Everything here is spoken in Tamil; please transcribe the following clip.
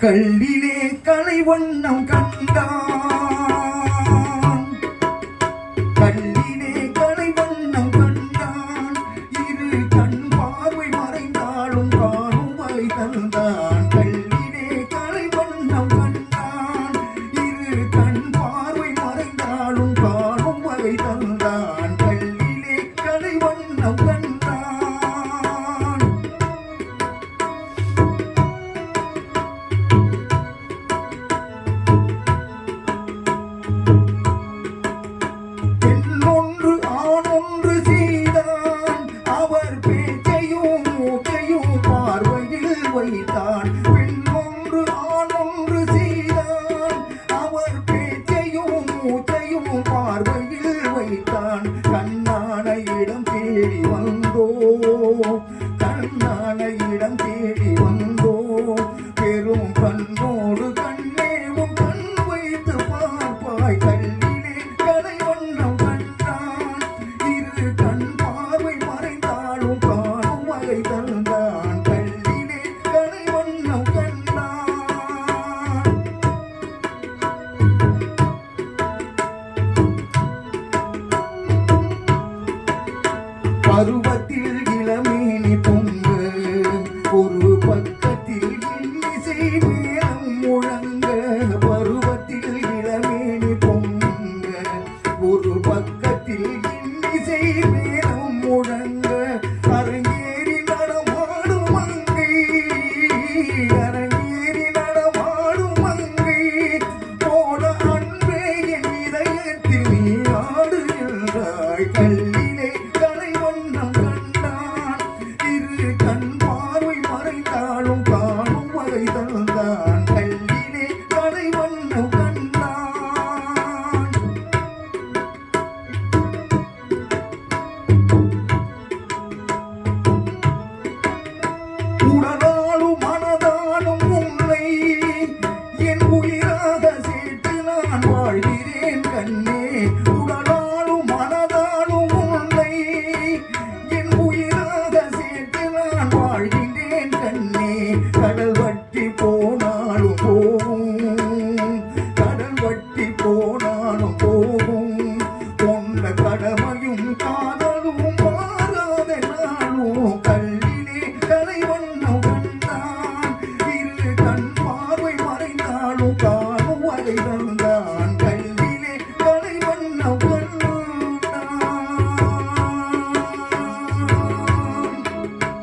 கல்லிலே கலை வண்ணம் கண்டான், கல்லிலே கலை வண்ணம் கண்டான். இரு கண் பார்வை மறைந்தாலும் காணும் வகை தந்தான். கல்லிலே கலை வண்ணம் கண்டான், இரு கண் பார்வை மறைந்தாலும் காணும் வகை தந்தான். கல்லிலே கலை வண்ணம் கண்டான். வைத்தான் பெண்ணொன்று ஆணொன்று செய்தான். அவர் பேச்சையும் மூச்சையும் பார்வையில் வைத்தான். கண்ணான இடம் தேடி வந்தோ, கண்ணான இடம் தேடி வந்தோ. பெரும் கண்ணோடு கண்ணேவும் கண் வைத்து பார்ப்பாய். கல்லிலே கலை வண்ணம் கண்டான், இரு கண் பார்வை மறைந்தாலும் காணும் வகை தந்தான். பருவத்தில் இளமேனி பொங்க, ஒரு பக்கத்தில் இன்னிசை மேளம் முழங்க. பருவத்தில் இளமேனி பொங்க, ஒரு பக்கத்தில் இன்னிசை மேளம் முழங்க. அரங்கேறி நடமாடும் மங்கை, அரங்கேறி நடமாடும் மங்கை. போல அன்பே என் இதயத்தில் நீ ஆடுகின்றாய். கல்லிலே கண் பார்வை மறைந்தாலும் காணும் வகை தந்தான். கல்லிலே கலை வண்ணம் கண்டான். உடலாலும் மனதாலும் உன்னை என் உயிராக சேர்த்து நான் வாழ்கிறேன் கண்ணே. உடலாலும் மனதாலும் உன்னை என் உயிராக சேர்த்து நான் வாழ்கிறேன் கண்ணே. கடல் வட்டி போனாலும் போகும், கடல் வட்டி போனாலும் போகும். கொண்ட கடமையும் காதலும் மாறாத நாளும். கல்லிலே கலை வண்ணம்